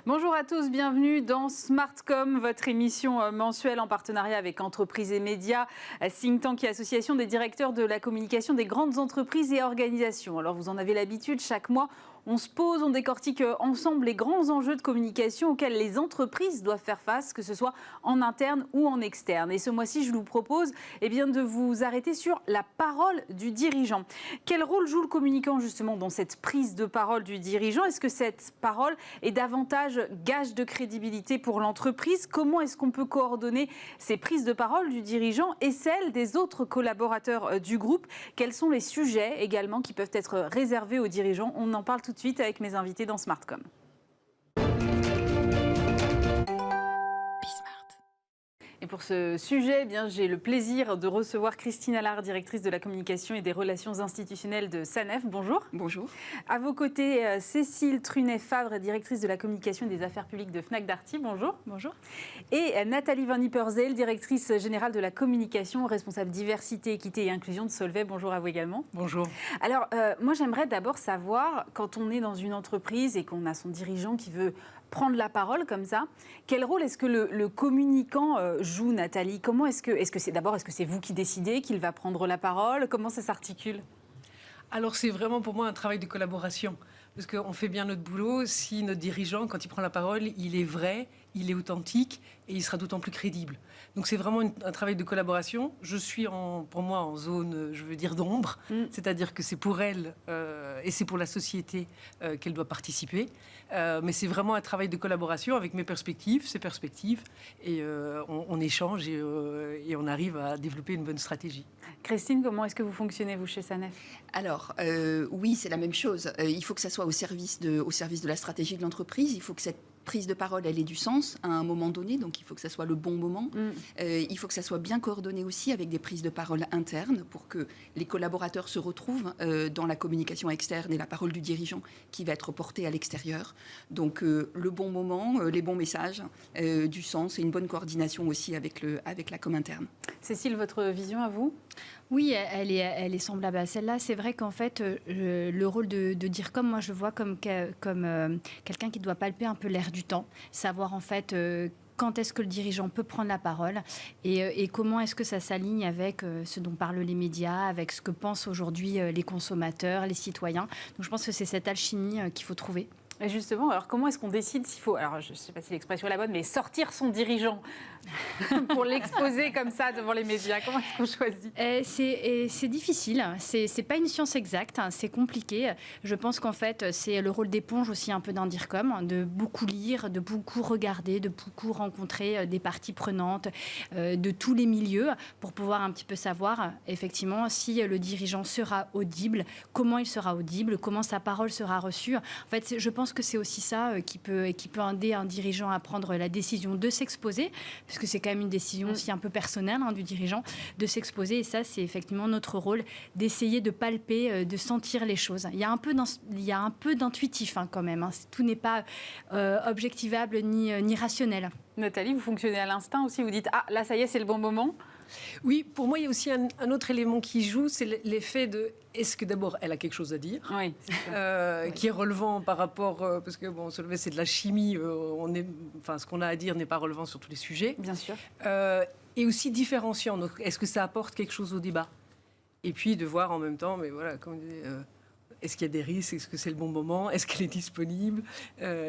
Bonjour à tous, bienvenue dans Smartcom, votre émission mensuelle en partenariat avec Entreprises et Médias, think tank et association des directeurs de la communication des grandes entreprises et organisations. Alors vous en avez l'habitude, chaque mois, on se pose, on décortique ensemble les grands enjeux de communication auxquels les entreprises doivent faire face, que ce soit en interne ou en externe. Et ce mois-ci, je vous propose de vous arrêter sur la parole du dirigeant. Quel rôle joue le communicant justement dans cette prise de parole du dirigeant? Est-ce que cette parole est davantage gage de crédibilité pour l'entreprise? Comment est-ce qu'on peut coordonner ces prises de parole du dirigeant et celles des autres collaborateurs du groupe? Quels sont les sujets également qui peuvent être réservés aux dirigeants? On en parle tout de suite avec mes invités dans Smartcom. Et pour ce sujet, j'ai le plaisir de recevoir Christine Allard, directrice de la communication et des relations institutionnelles de Sanef. Bonjour. Bonjour. À vos côtés, Cécile Trunet-Favre, directrice de la communication et des affaires publiques de Fnac Darty. Bonjour. Bonjour. Et Nathalie Van Ypersel, directrice générale de la communication, responsable diversité, équité et inclusion de Solvay. Bonjour à vous également. Bonjour. Alors, moi, j'aimerais d'abord savoir, quand on est dans une entreprise et qu'on a son dirigeant qui veut prendre la parole comme ça, quel rôle est-ce que le communicant joue, Nathalie? Comment est-ce que c'est vous qui décidez qu'il va prendre la parole? Comment ça s'articule? Alors c'est vraiment pour moi un travail de collaboration, parce qu'on fait bien notre boulot si notre dirigeant, quand il prend la parole, il est vrai, il est authentique et il sera d'autant plus crédible. Donc c'est vraiment un travail de collaboration. Je suis pour moi en zone, je veux dire, d'ombre, c'est-à-dire que c'est pour elle et c'est pour la société qu'elle doit participer. Mais c'est vraiment un travail de collaboration avec mes perspectives, ses perspectives, et on échange et on arrive à développer une bonne stratégie. Christine, comment est-ce que vous fonctionnez, vous, chez Sanef? Alors, oui, c'est la même chose. Il faut que ça soit au service de la stratégie de l'entreprise. Il faut que cette prise de parole, elle ait du sens à un moment donné, donc il faut que ça soit le bon moment. Il faut que ça soit bien coordonné aussi avec des prises de parole internes pour que les collaborateurs se retrouvent dans la communication externe et la parole du dirigeant qui va être portée à l'extérieur. Donc le bon moment, les bons messages, du sens et une bonne coordination aussi avec la com interne. Cécile, votre vision à vous? Oui, elle est semblable à celle-là. C'est vrai qu'en fait, le rôle de DIRCOM, moi, je le vois comme quelqu'un qui doit palper un peu l'air du temps, savoir en fait quand est-ce que le dirigeant peut prendre la parole et comment est-ce que ça s'aligne avec ce dont parlent les médias, avec ce que pensent aujourd'hui les consommateurs, les citoyens. Donc je pense que c'est cette alchimie qu'il faut trouver. Et justement, alors comment est-ce qu'on décide s'il faut, alors je ne sais pas si l'expression est la bonne, mais sortir son dirigeant pour l'exposer comme ça devant les médias? Comment est-ce qu'on choisit? C'est difficile, c'est pas une science exacte, c'est compliqué. Je pense qu'en fait, c'est le rôle d'éponge aussi un peu d'un DIRCOM, de beaucoup lire, de beaucoup regarder, de beaucoup rencontrer des parties prenantes de tous les milieux pour pouvoir un petit peu savoir effectivement si le dirigeant sera audible, comment il sera audible, comment sa parole sera reçue. En fait, je pense que c'est aussi ça qui peut aider un dirigeant à prendre la décision de s'exposer, parce que c'est quand même une décision aussi un peu personnelle du dirigeant, de s'exposer. Et ça, c'est effectivement notre rôle, d'essayer de palper, de sentir les choses. Il y a un peu d'intuitif quand même. Tout n'est pas objectivable ni rationnel. Nathalie, vous fonctionnez à l'instinct aussi? Vous dites « Ah, là, ça y est, c'est le bon moment ». Oui, pour moi, il y a aussi un autre élément qui joue, c'est l'effet de est-ce que d'abord elle a quelque chose à dire, oui, qui est relevant par rapport, parce que bon, Solvay, c'est de la chimie, ce qu'on a à dire n'est pas relevant sur tous les sujets. Bien sûr. Et aussi différenciant. Donc, est-ce que ça apporte quelque chose au débat? Et puis de voir en même temps, mais voilà, comme on disait, est-ce qu'il y a des risques? Est-ce que c'est le bon moment? Est-ce qu'elle est disponible?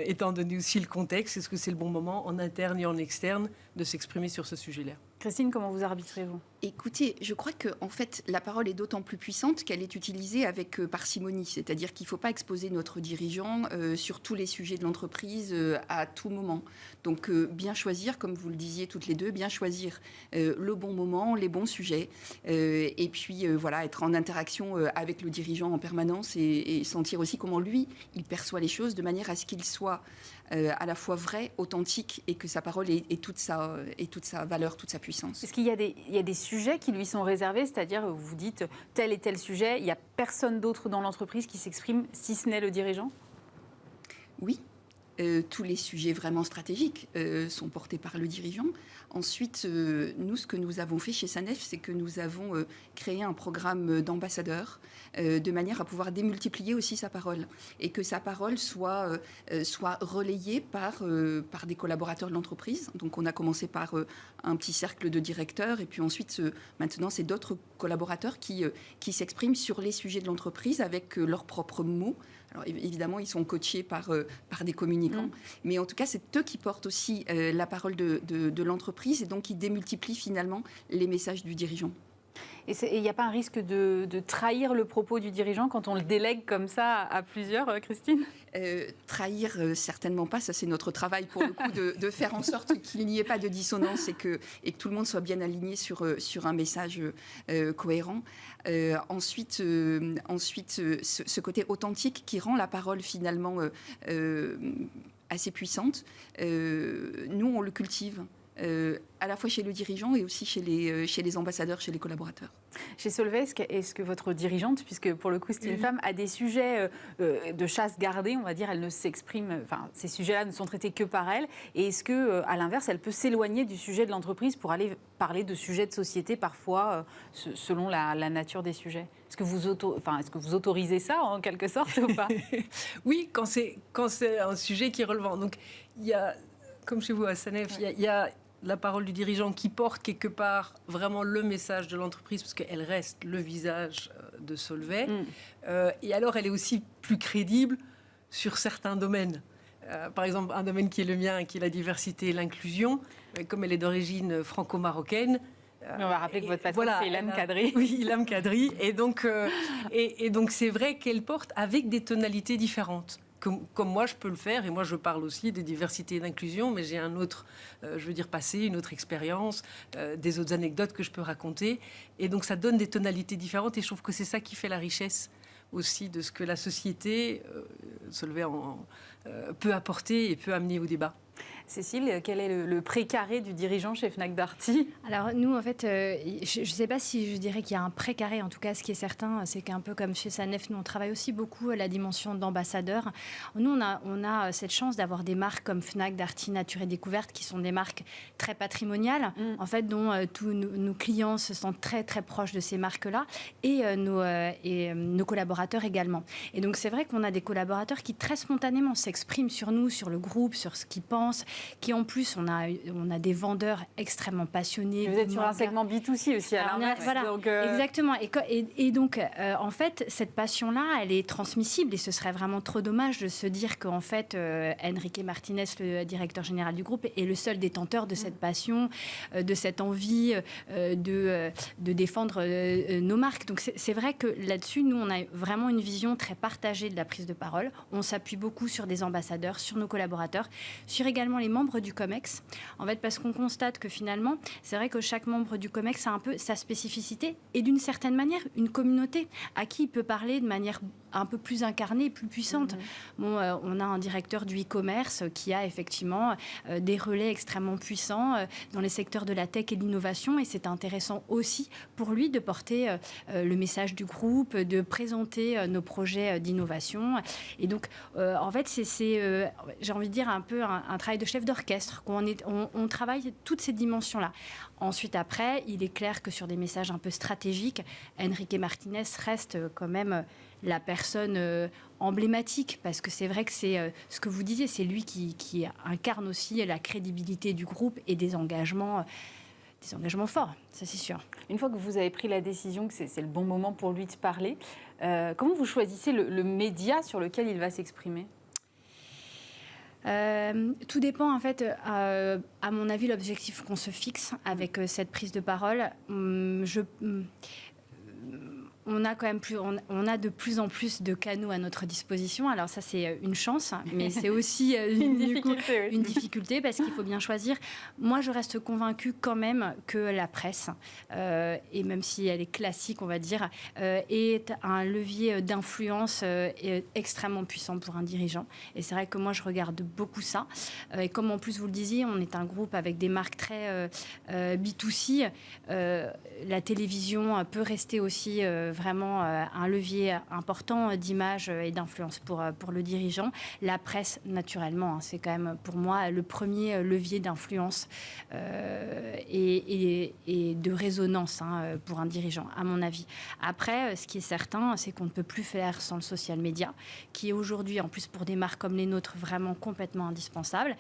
Étant donné aussi le contexte, est-ce que c'est le bon moment en interne et en externe de s'exprimer sur ce sujet-là? Christine, comment vous arbitrez-vous? Écoutez, je crois que en fait, la parole est d'autant plus puissante qu'elle est utilisée avec parcimonie. C'est-à-dire qu'il ne faut pas exposer notre dirigeant sur tous les sujets de l'entreprise à tout moment. Donc, bien choisir, comme vous le disiez toutes les deux, bien choisir le bon moment, les bons sujets. Et puis, être en interaction avec le dirigeant en permanence et sentir aussi comment lui, il perçoit les choses de manière à ce qu'il soit à la fois vrai, authentique et que sa parole ait toute sa valeur, toute sa puissance. Est-ce qu'il y a des sujets qui lui sont réservés, c'est-à-dire vous dites tel et tel sujet, il n'y a personne d'autre dans l'entreprise qui s'exprime si ce n'est le dirigeant? Oui. tous les sujets vraiment stratégiques sont portés par le dirigeant. Ensuite, nous, ce que nous avons fait chez SANEF, c'est que nous avons créé un programme d'ambassadeurs de manière à pouvoir démultiplier aussi sa parole et que sa parole soit relayée par des collaborateurs de l'entreprise. Donc, on a commencé par un petit cercle de directeurs et puis ensuite, maintenant, c'est d'autres collaborateurs qui s'expriment sur les sujets de l'entreprise avec leurs propres mots. Alors évidemment, ils sont coachés par des communicants, mais en tout cas, c'est eux qui portent aussi la parole de l'entreprise et donc ils démultiplient finalement les messages du dirigeant. Et il n'y a pas un risque de trahir le propos du dirigeant quand on le délègue comme ça à plusieurs, Christine ? Trahir, certainement pas. Ça, c'est notre travail pour le coup de faire en sorte qu'il n'y ait pas de dissonance et que tout le monde soit bien aligné sur un message cohérent. Ensuite, ce côté authentique qui rend la parole finalement assez puissante, nous, on le cultive. À la fois chez le dirigeant et aussi chez les ambassadeurs, chez les collaborateurs. Chez Solvay, est-ce que votre dirigeante, puisque pour le coup c'est une femme, a des sujets de chasse gardée, on va dire, elle ne s'exprime, enfin ces sujets-là ne sont traités que par elle, et est-ce que, à l'inverse, elle peut s'éloigner du sujet de l'entreprise pour aller parler de sujets de société parfois, selon la nature des sujets ? Est-ce que vous autorisez ça en quelque sorte ou pas ? Oui, quand c'est un sujet qui est relevant. Donc il y a, comme chez vous à SANEF, il y a la parole du dirigeant qui porte quelque part vraiment le message de l'entreprise parce qu'elle reste le visage de Solvay. Et alors, elle est aussi plus crédible sur certains domaines. Par exemple, un domaine qui est le mien, qui est la diversité et l'inclusion, comme elle est d'origine franco-marocaine. On va rappeler que votre patron, c'est Ilham Kadri. Oui, Ilham Kadri. Et donc, c'est vrai qu'elle porte avec des tonalités différentes. Comme moi, je peux le faire, et moi, je parle aussi des diversités et d'inclusion, mais j'ai un autre, passé, une autre expérience, des autres anecdotes que je peux raconter. Et donc, ça donne des tonalités différentes, et je trouve que c'est ça qui fait la richesse aussi de ce que la société, Solvay, peut apporter et peut amener au débat. Cécile, quel est le précaré du dirigeant chez Fnac Darty ? Alors nous, en fait, je ne sais pas si je dirais qu'il y a un précaré. En tout cas, ce qui est certain, c'est qu'un peu comme chez SANEF, nous, on travaille aussi beaucoup la dimension d'ambassadeur. Nous, on a cette chance d'avoir des marques comme Fnac, Darty, Nature et Découverte, qui sont des marques très patrimoniales, en fait, dont tous nos clients se sentent très, très proches de ces marques-là, et nos collaborateurs également. Et donc, c'est vrai qu'on a des collaborateurs qui, très spontanément, s'expriment sur nous, sur le groupe, sur ce qu'ils pensent, qui en plus, on a des vendeurs extrêmement passionnés. Vous êtes sur un segment B2C aussi, à l'inverse. Voilà, donc, exactement. Et donc, en fait, cette passion-là, elle est transmissible et ce serait vraiment trop dommage de se dire qu'en fait, Enrique Martinez, le directeur général du groupe, est le seul détenteur de cette passion, de cette envie de défendre nos marques. Donc, c'est vrai que là-dessus, nous, on a vraiment une vision très partagée de la prise de parole. On s'appuie beaucoup sur des ambassadeurs, sur nos collaborateurs, sur également les membres du COMEX, en fait, parce qu'on constate que finalement, c'est vrai que chaque membre du COMEX a un peu sa spécificité et d'une certaine manière, une communauté à qui il peut parler de manière un peu plus incarnée, plus puissante. Bon, on a un directeur du e-commerce qui a effectivement des relais extrêmement puissants dans les secteurs de la tech et de l'innovation, et c'est intéressant aussi pour lui de porter le message du groupe, de présenter nos projets d'innovation. Et donc, en fait, c'est j'ai envie de dire, un peu un travail de chef d'orchestre. On travaille toutes ces dimensions-là. Ensuite, après, il est clair que sur des messages un peu stratégiques, Enrique Martinez reste quand même la personne emblématique, parce que c'est vrai que c'est ce que vous disiez, c'est lui qui incarne aussi la crédibilité du groupe et des engagements forts, ça c'est sûr. Une fois que vous avez pris la décision que c'est le bon moment pour lui de parler, comment vous choisissez le média sur lequel il va s'exprimer ? Tout dépend en fait, à mon avis, l'objectif qu'on se fixe avec cette prise de parole. On a quand même on a de plus en plus de canaux à notre disposition. Alors ça, c'est une chance, mais c'est aussi une difficulté parce qu'il faut bien choisir. Moi, je reste convaincue quand même que la presse, et même si elle est classique, on va dire, est un levier d'influence extrêmement puissant pour un dirigeant. Et c'est vrai que moi, je regarde beaucoup ça. Et comme en plus, vous le disiez, on est un groupe avec des marques très B2C. La télévision peut rester aussi vraiment un levier important d'image et d'influence pour le dirigeant. La presse, naturellement, c'est quand même pour moi le premier levier d'influence et de résonance pour un dirigeant, à mon avis. Après, ce qui est certain, c'est qu'on ne peut plus faire sans le social media, qui est aujourd'hui, en plus pour des marques comme les nôtres, vraiment complètement indispensable.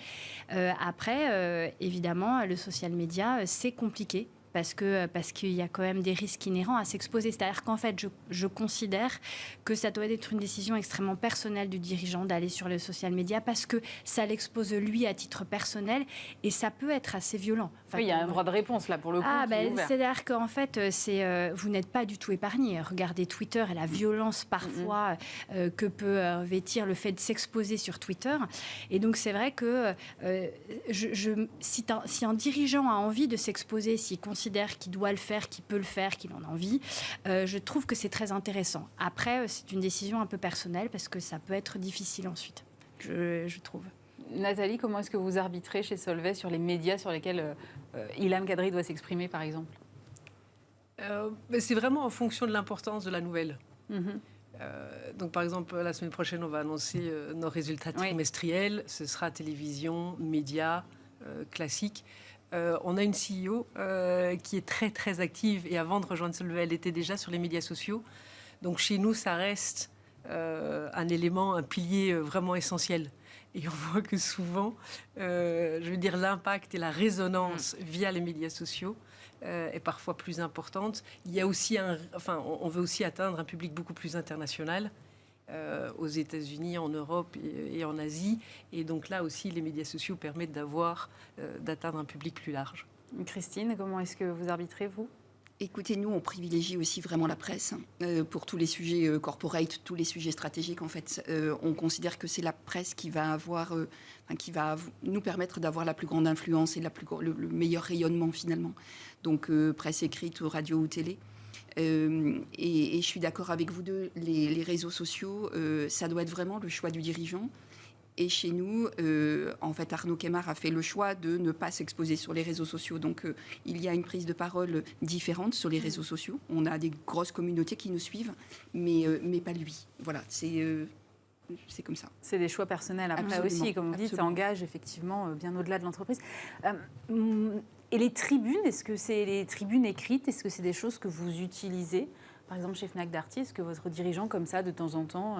Après, évidemment, le social media, c'est compliqué. Parce qu'il y a quand même des risques inhérents à s'exposer. C'est-à-dire qu'en fait, je considère que ça doit être une décision extrêmement personnelle du dirigeant d'aller sur le social media parce que ça l'expose lui à titre personnel et ça peut être assez violent. Enfin, oui, il y a un droit de réponse là pour le coup. C'est-à-dire qu'en fait, vous n'êtes pas du tout épargné. Regardez Twitter et la violence parfois que peut revêtir le fait de s'exposer sur Twitter. Et donc c'est vrai que si un dirigeant a envie de s'exposer, s'il considère qu'il doit le faire, qu'il peut le faire, qu'il en a envie, je trouve que c'est très intéressant. Après, c'est une décision un peu personnelle parce que ça peut être difficile ensuite, je trouve. Nathalie, comment est-ce que vous arbitrez chez Solvay sur les médias sur lesquels Ilham Kadri doit s'exprimer, par exemple ? C'est vraiment en fonction de l'importance de la nouvelle. Donc, par exemple, la semaine prochaine, on va annoncer nos résultats trimestriels. Ce sera télévision, médias, classiques. On a une CEO qui est très, très active. Et avant de rejoindre Solvay, elle était déjà sur les médias sociaux. Donc, chez nous, ça reste un élément, un pilier vraiment essentiel. Et on voit que souvent, l'impact et la résonance via les médias sociaux est parfois plus importante. Il y a aussi on veut aussi atteindre un public beaucoup plus international aux États-Unis, en Europe et en Asie. Et donc là aussi, les médias sociaux permettent d'atteindre un public plus large. Christine, comment est-ce que vous arbitrez, vous ? Écoutez, nous, on privilégie aussi vraiment la presse pour tous les sujets corporate, tous les sujets stratégiques. En fait, on considère que c'est la presse qui va nous permettre d'avoir la plus grande influence et le meilleur rayonnement finalement. Donc, presse écrite, radio ou télé. Et je suis d'accord avec vous deux, les réseaux sociaux, ça doit être vraiment le choix du dirigeant. Et chez nous, en fait, Arnaud Kemar a fait le choix de ne pas s'exposer sur les réseaux sociaux. Donc, il y a une prise de parole différente sur les réseaux sociaux. On a des grosses communautés qui nous suivent, mais pas lui. Voilà, c'est comme ça. C'est des choix personnels après aussi. Comme vous dites, ça engage effectivement bien au-delà de l'entreprise. Et les tribunes, est-ce que c'est les tribunes écrites ? Est-ce que c'est des choses que vous utilisez ? Par exemple, chez Fnac Darty, est-ce que votre dirigeant, comme ça, de temps en temps,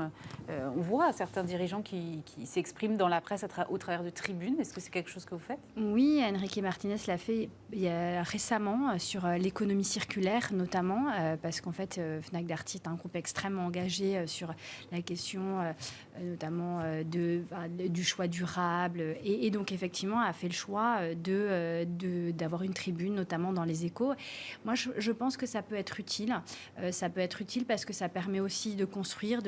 on voit certains dirigeants qui s'expriment dans la presse au travers de tribunes. Est-ce que c'est quelque chose que vous faites ? Oui, Enrique Martinez l'a fait récemment sur l'économie circulaire, notamment, parce qu'en fait, Fnac Darty est un groupe extrêmement engagé sur la question, notamment, du choix durable. Et donc, effectivement, a fait le choix d'avoir une tribune, notamment dans les Échos. Moi, je pense que ça peut être utile. Ça peut être utile parce que ça permet aussi de construire,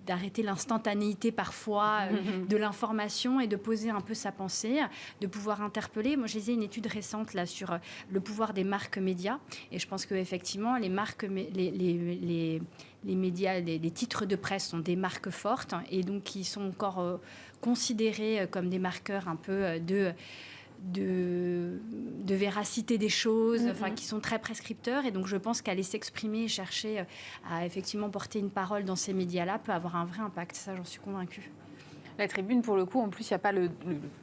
d'arrêter l'instantanéité parfois de l'information et de poser un peu sa pensée, de pouvoir interpeller. Moi, j'ai lisé une étude récente là, sur le pouvoir des marques médias. Et je pense qu'effectivement, les marques, les médias, les titres de presse sont des marques fortes et donc qui sont encore considérés comme des marqueurs un peu de véracité des choses, qui sont très prescripteurs. Et donc, je pense qu'aller s'exprimer, chercher à effectivement porter une parole dans ces médias-là peut avoir un vrai impact. Ça, j'en suis convaincue. La tribune, pour le coup, en plus, il n'y a pas le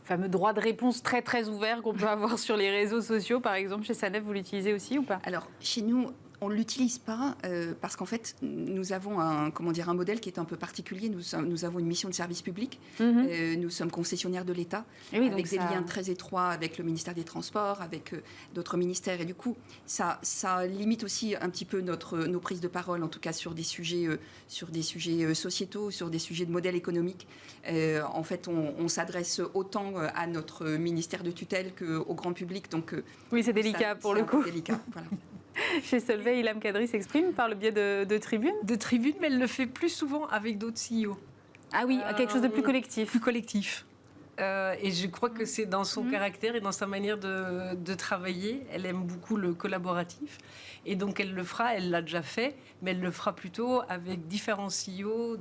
fameux droit de réponse très, très ouvert qu'on peut avoir sur les réseaux sociaux. Par exemple, chez Sanef, vous l'utilisez aussi ou pas ? Alors, chez nous, on ne l'utilise pas parce qu'en fait, nous avons un modèle qui est un peu particulier. Nous avons une mission de service public. Nous sommes concessionnaires de l'État, avec des liens très étroits avec le ministère des Transports, avec d'autres ministères. Et du coup, ça limite aussi un petit peu nos prises de parole, en tout cas sur des sujets sociétaux, sur des sujets de modèle économique. En fait, on s'adresse autant à notre ministère de tutelle qu'au grand public. Donc, oui, c'est délicat pour le coup. C'est délicat, voilà. Chez Solvay, Ilham Kadri s'exprime par le biais de tribunes ? De tribunes, mais elle le fait plus souvent avec d'autres CEO. Ah oui, quelque chose de plus collectif. Plus collectif. Et je crois que c'est dans son caractère et dans sa manière de travailler. Elle aime beaucoup le collaboratif. Et donc, elle l'a déjà fait, mais elle le fera plutôt avec différents CEO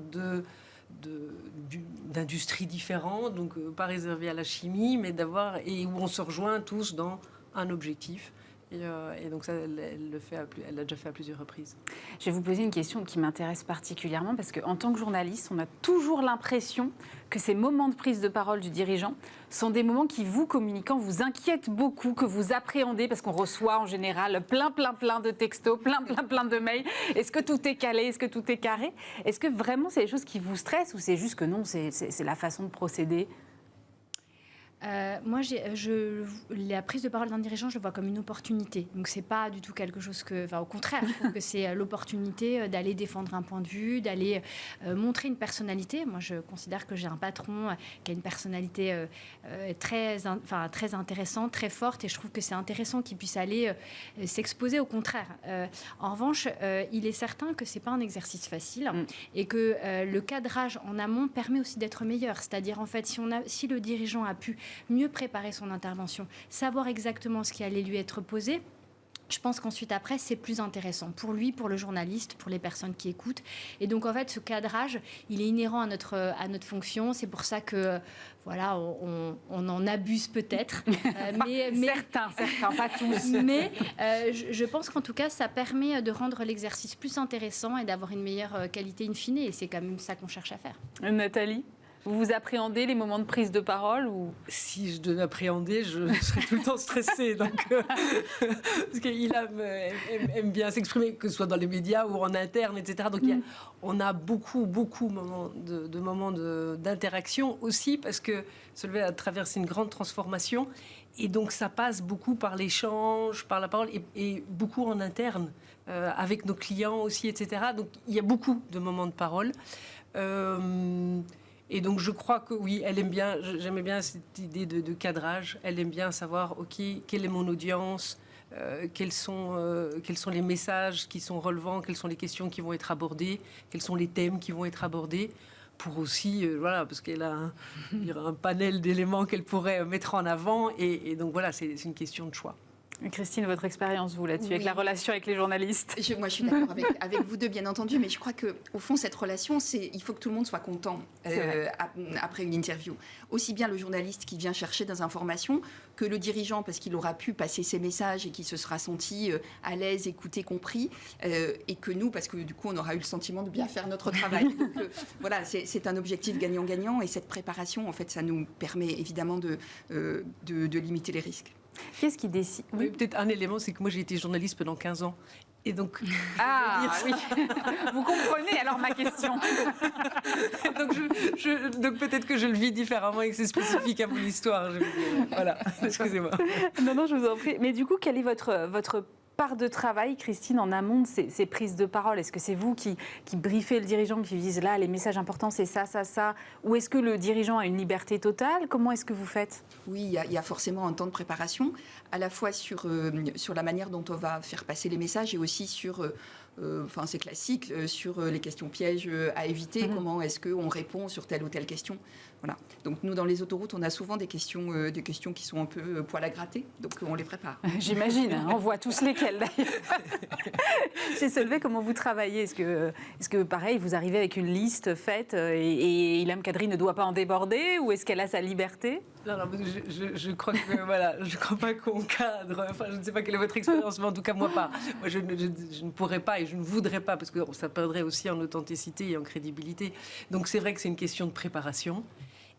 d'industries différentes, donc pas réservés à la chimie, mais où on se rejoint tous dans un objectif. Et donc ça, elle l'a déjà fait à plusieurs reprises. Je vais vous poser une question qui m'intéresse particulièrement parce qu'en tant que journaliste, on a toujours l'impression que ces moments de prise de parole du dirigeant sont des moments qui, vous, communicants, vous inquiètent beaucoup, que vous appréhendez parce qu'on reçoit en général plein de textos, plein de mails. Est-ce que tout est calé? Est-ce que tout est carré? Est-ce que vraiment c'est des choses qui vous stressent ou c'est juste que non, c'est la façon de procéder? Moi, la prise de parole d'un dirigeant, je le vois comme une opportunité. Donc, c'est pas du tout quelque chose au contraire, je trouve que c'est l'opportunité d'aller défendre un point de vue, d'aller montrer une personnalité. Moi, je considère que j'ai un patron qui a une personnalité très intéressante, très forte, et je trouve que c'est intéressant qu'il puisse aller s'exposer au contraire. En revanche, il est certain que c'est pas un exercice facile et que le cadrage en amont permet aussi d'être meilleur. C'est-à-dire, en fait, si le dirigeant a pu mieux préparer son intervention, savoir exactement ce qui allait lui être posé, je pense qu'ensuite, après, c'est plus intéressant pour lui, pour le journaliste, pour les personnes qui écoutent. Et donc, en fait, ce cadrage, il est inhérent à notre fonction. C'est pour ça que, voilà, on en abuse peut-être. Mais certains, pas tous. Mais je pense qu'en tout cas, ça permet de rendre l'exercice plus intéressant et d'avoir une meilleure qualité in fine. Et c'est quand même ça qu'on cherche à faire. Nathalie ? Vous appréhendez les moments de prise de parole ou... Si je devais appréhender, je serais tout le temps stressée. Parce qu'il aime bien s'exprimer, que ce soit dans les médias ou en interne, etc. Donc on a beaucoup de moments d'interaction aussi, parce que Solvay a traversé une grande transformation. Et donc ça passe beaucoup par l'échange, par la parole, et beaucoup en interne, avec nos clients aussi, etc. Donc il y a beaucoup de moments de parole. Et donc je crois que oui, elle aime bien, j'aimais bien cette idée de cadrage. Elle aime bien savoir, ok, quelle est mon audience, quels sont les messages qui sont relevants, quelles sont les questions qui vont être abordées, quels sont les thèmes qui vont être abordés, pour aussi, voilà, parce qu'elle a un panel d'éléments qu'elle pourrait mettre en avant. Et donc voilà, c'est une question de choix. Christine, votre expérience, vous, là-dessus, avec la relation avec les journalistes? Moi, je suis d'accord avec vous deux, bien entendu, mais je crois qu'au fond, cette relation, il faut que tout le monde soit content après une interview. Aussi bien le journaliste qui vient chercher des informations que le dirigeant, parce qu'il aura pu passer ses messages et qu'il se sera senti à l'aise, écouté, compris, et que nous, parce que du coup, on aura eu le sentiment de bien faire notre travail. Donc, voilà, c'est un objectif gagnant-gagnant, et cette préparation, en fait, ça nous permet évidemment de limiter les risques. Qu'est-ce qui décide? Oui, peut-être un élément, c'est que moi j'ai été journaliste pendant 15 ans. Et donc, oui, vous comprenez alors ma question. donc peut-être que je le vis différemment et que c'est spécifique à mon histoire. Voilà, excusez-moi. Non, je vous en prie. Mais du coup, quelle est votre part de travail, Christine, en amont de ces prises de parole? Est-ce que c'est vous qui briefez le dirigeant, qui disent là, les messages importants, c'est ça, ou est-ce que le dirigeant a une liberté totale? Comment est-ce que vous faites? Oui, il y a forcément un temps de préparation, à la fois sur la manière dont on va faire passer les messages et aussi sur... c'est classique, sur les questions pièges à éviter, comment est-ce qu'on répond sur telle ou telle question. Voilà. Donc nous, dans les autoroutes, on a souvent des questions qui sont un peu poil à gratter, donc on les prépare. J'imagine, on voit tous lesquels d'ailleurs. Chez Solvay, comment vous travaillez? Est-ce que, pareil, vous arrivez avec une liste faite et Ilham Kadri ne doit pas en déborder, ou est-ce qu'elle a sa liberté? Non, je crois que voilà, je crois pas qu'on cadre. Enfin, je ne sais pas quelle est votre expérience, mais en tout cas moi pas. Moi, je ne pourrais pas et je ne voudrais pas, parce que ça perdrait aussi en authenticité et en crédibilité. Donc c'est vrai que c'est une question de préparation.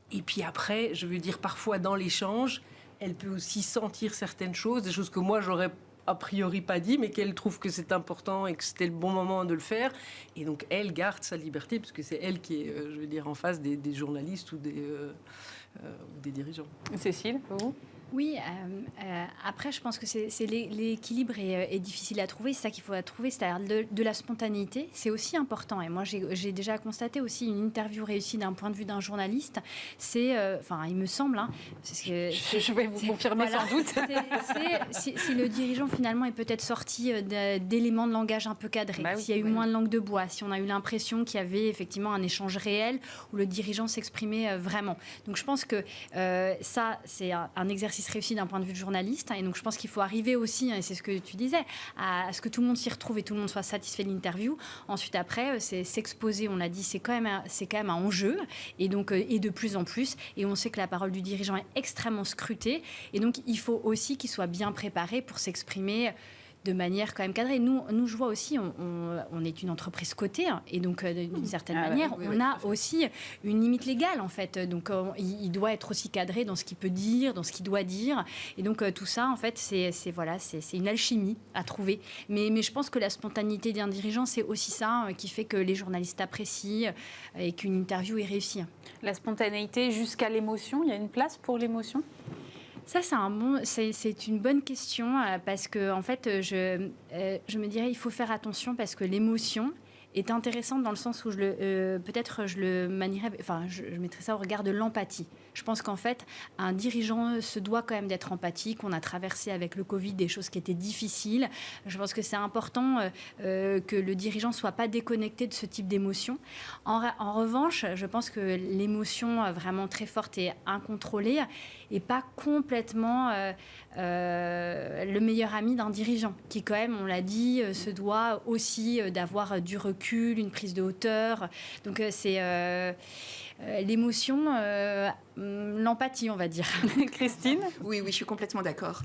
Et puis après, je veux dire, parfois dans l'échange, elle peut aussi sentir certaines choses, des choses que moi j'aurais a priori pas dit, mais qu'elle trouve que c'est important et que c'était le bon moment de le faire. Et donc elle garde sa liberté, parce que c'est elle qui est, je veux dire, en face des journalistes ou des dirigeants. Cécile, vous? Oui, après, je pense que l'équilibre est difficile à trouver. C'est ça qu'il faut trouver, c'est-à-dire de la spontanéité. C'est aussi important. Et moi, j'ai déjà constaté aussi une interview réussie d'un point de vue d'un journaliste. C'est, il me semble... je vais vous confirmer sans doute. Si le dirigeant, finalement, est peut-être sorti d'éléments de langage un peu cadrés, s'il y a eu moins de langue de bois, si on a eu l'impression qu'il y avait effectivement un échange réel où le dirigeant s'exprimait vraiment. Donc, je pense que ça, c'est un exercice exercice réussi d'un point de vue de journaliste. Et donc, je pense qu'il faut arriver aussi, et c'est ce que tu disais, à ce que tout le monde s'y retrouve et tout le monde soit satisfait de l'interview. Ensuite, après, c'est s'exposer. On l'a dit, c'est quand même un enjeu, et donc et de plus en plus. Et on sait que la parole du dirigeant est extrêmement scrutée. Et donc, il faut aussi qu'il soit bien préparé pour s'exprimer de manière quand même cadrée. Nous, je vois aussi, on est une entreprise cotée, et donc d'une certaine manière, on a aussi une limite légale, en fait. Donc, il doit être aussi cadré dans ce qu'il peut dire, dans ce qu'il doit dire. Et donc, tout ça, en fait, c'est une alchimie à trouver. Mais je pense que la spontanéité d'un dirigeant, c'est aussi ça qui fait que les journalistes apprécient et qu'une interview est réussie. La spontanéité jusqu'à l'émotion, il y a une place pour l'émotion ? Ça, c'est une bonne question parce que, en fait, je me dirais il faut faire attention parce que l'émotion est intéressante dans le sens où peut-être je le manierais, enfin, je mettrais ça au regard de l'empathie. Je pense qu'en fait, un dirigeant se doit quand même d'être empathique. On a traversé avec le Covid des choses qui étaient difficiles. Je pense que c'est important que le dirigeant ne soit pas déconnecté de ce type d'émotion. En revanche, je pense que l'émotion vraiment très forte et incontrôlée n'est pas complètement le meilleur ami d'un dirigeant qui, quand même, on l'a dit, se doit aussi d'avoir du recul, une prise de hauteur. Donc, c'est l'émotion, l'empathie, on va dire. Christine ? Oui, je suis complètement d'accord.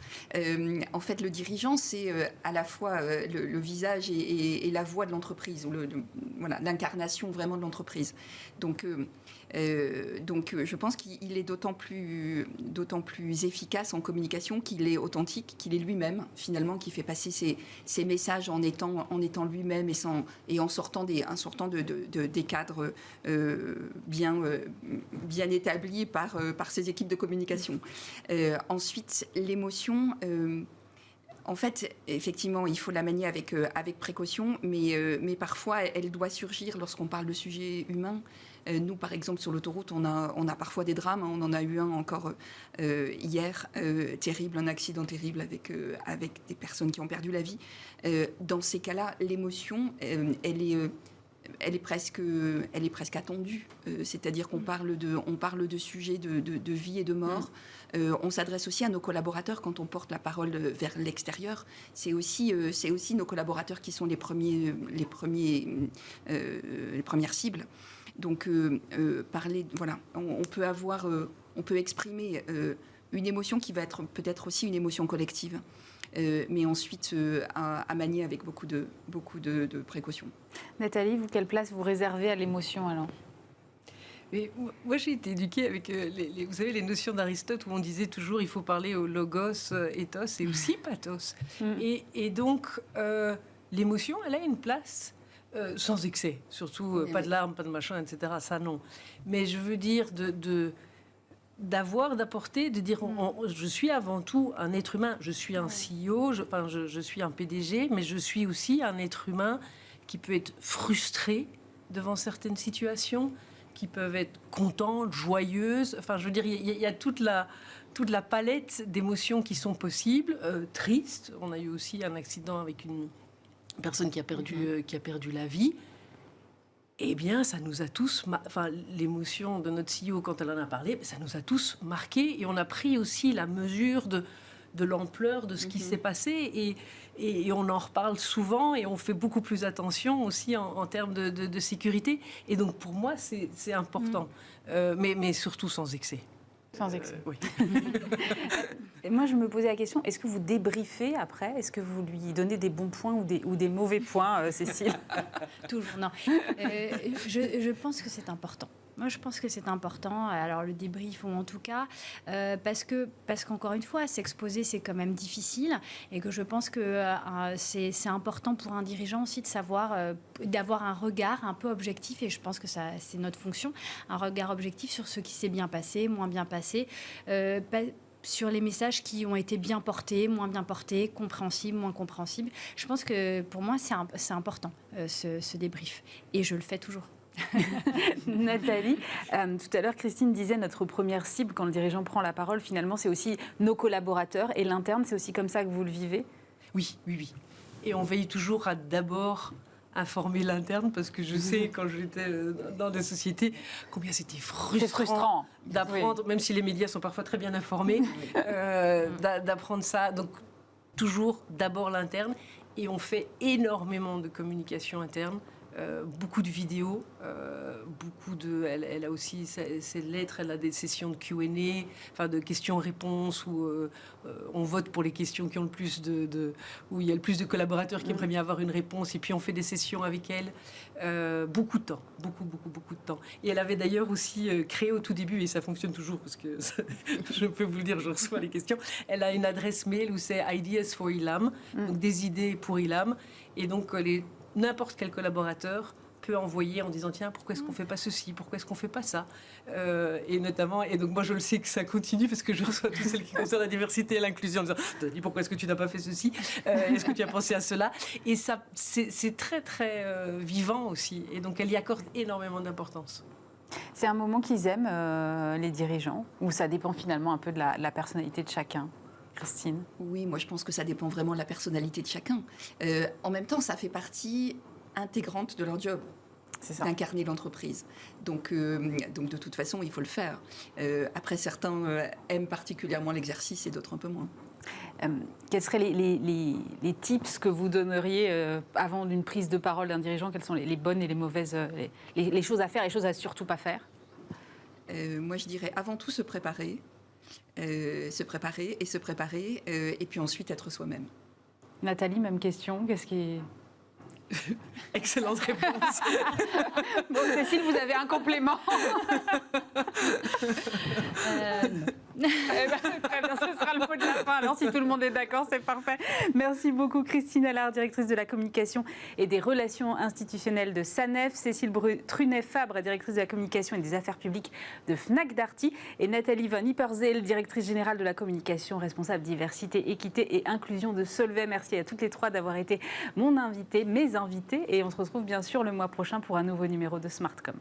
En fait, le dirigeant, c'est à la fois le visage et la voix de l'entreprise, ou l'incarnation vraiment de l'entreprise. Donc, je pense qu'il est d'autant plus efficace en communication qu'il est authentique, qu'il est lui-même, finalement, qui fait passer ses messages en étant lui-même et en sortant des cadres bien établis par ses équipes de communication. Ensuite, l'émotion... en fait, effectivement, il faut la manier avec précaution, mais parfois, elle doit surgir lorsqu'on parle de sujets humains. Nous, par exemple, sur l'autoroute, on a parfois des drames. On en a eu un encore hier, terrible, un accident terrible avec des personnes qui ont perdu la vie. Dans ces cas-là, l'émotion, elle est presque attendue. C'est-à-dire qu'on parle de sujets de vie et de mort. On s'adresse aussi à nos collaborateurs quand on porte la parole vers l'extérieur. C'est aussi nos collaborateurs qui sont les premières cibles. Donc, on peut exprimer une émotion qui va être peut-être aussi une émotion collective, mais ensuite à manier avec beaucoup de précautions. Nathalie, vous, quelle place vous réservez à l'émotion alors ? Mais moi, j'ai été éduquée avec, vous savez, les notions d'Aristote où on disait toujours il faut parler au logos, ethos et aussi pathos. Et donc, l'émotion, elle a une place. Sans excès, surtout pas de larmes, pas de machin, etc. Ça, non. Mais je veux dire d'apporter, de dire je suis avant tout un être humain. Je suis un CEO, je suis un PDG, mais je suis aussi un être humain qui peut être frustré devant certaines situations, qui peuvent être contentes, joyeuses. Enfin, je veux dire, il y a toute la palette d'émotions qui sont possibles. Tristes. On a eu aussi un accident avec une personne qui a perdu la vie. Eh bien, ça nous a tous... l'émotion de notre CEO, quand elle en a parlé, ça nous a tous marqués. Et on a pris aussi la mesure de l'ampleur de ce qui s'est passé. Et on en reparle souvent et on fait beaucoup plus attention aussi en termes de sécurité. Et donc, pour moi, c'est important. Mais surtout sans excès. Sans excès. Oui. Et moi, je me posais la question, est-ce que vous débriefez après ? Est-ce que vous lui donnez des bons points ou des mauvais points, Cécile ? Toujours, non. Je pense que c'est important. Moi, je pense que c'est important. Alors, le débrief, ou en tout cas, parce qu'encore une fois, s'exposer, c'est quand même difficile. Et que je pense que c'est important pour un dirigeant aussi de savoir, d'avoir un regard un peu objectif. Et je pense que c'est notre fonction, un regard objectif sur ce qui s'est bien passé, moins bien passé. Sur les messages qui ont été bien portés, moins bien portés, compréhensibles, moins compréhensibles. Je pense que pour moi, c'est important, ce débrief. Et je le fais toujours. Nathalie, tout à l'heure, Christine disait notre première cible quand le dirigeant prend la parole, finalement, c'est aussi nos collaborateurs et l'interne. C'est aussi comme ça que vous le vivez ? Oui. Et on veille toujours à d'abord informer l'interne, parce que je sais, quand j'étais dans des sociétés, combien c'était frustrant d'apprendre, même si les médias sont parfois très bien informés, d'apprendre ça. Donc, toujours d'abord l'interne. Et on fait énormément de communication interne. Beaucoup de vidéos, elle a aussi ses lettres, elle a des sessions de Q&A, enfin de questions-réponses où on vote pour les questions qui ont le plus où il y a le plus de collaborateurs qui aimeraient bien avoir une réponse, et puis on fait des sessions avec elle. Beaucoup de temps, beaucoup de temps. Et elle avait d'ailleurs aussi créé au tout début, et ça fonctionne toujours parce que je peux vous le dire, je reçois les questions. Elle a une adresse mail où c'est Ideas for Ilam, donc des idées pour Ilam, et donc n'importe quel collaborateur peut envoyer en disant tiens, pourquoi est-ce qu'on fait pas ceci, pourquoi est-ce qu'on fait pas ça, et notamment, et donc moi je le sais que ça continue parce que je reçois toutes celles qui concernent la diversité et l'inclusion en disant t'as dit pourquoi est-ce que tu n'as pas fait ceci, est-ce que tu as pensé à cela, et ça c'est très très vivant aussi, et donc elle y accorde énormément d'importance. C'est un moment qu'ils aiment, les dirigeants, ou ça dépend finalement un peu de la personnalité de chacun? Christine? Oui, moi je pense que ça dépend vraiment de la personnalité de chacun. En même temps, ça fait partie intégrante de leur job, d'incarner l'entreprise. Donc de toute façon, il faut le faire. Après, certains aiment particulièrement l'exercice et d'autres un peu moins. Quels seraient les tips que vous donneriez avant d'une prise de parole d'un dirigeant? Quelles sont les bonnes et les mauvaises, les choses à faire et les choses à surtout pas faire? Moi, je dirais avant tout se préparer. Se préparer, et puis ensuite être soi-même. Nathalie, même question. Qu'est-ce qui... Excellente réponse. Bon, Cécile, vous avez un complément. Très bien, ce sera le mot de la fin. Alors, si tout le monde est d'accord, c'est parfait. Merci beaucoup, Christine Allard, directrice de la communication et des relations institutionnelles de SANEF, Cécile Trunet-Fabre, directrice de la communication et des affaires publiques de Fnac Darty, et Nathalie Van Yperseel, directrice générale de la communication, responsable diversité, équité et inclusion de Solvay. Merci à toutes les trois d'avoir été mes invités, et on se retrouve bien sûr le mois prochain pour un nouveau numéro de Smartcom.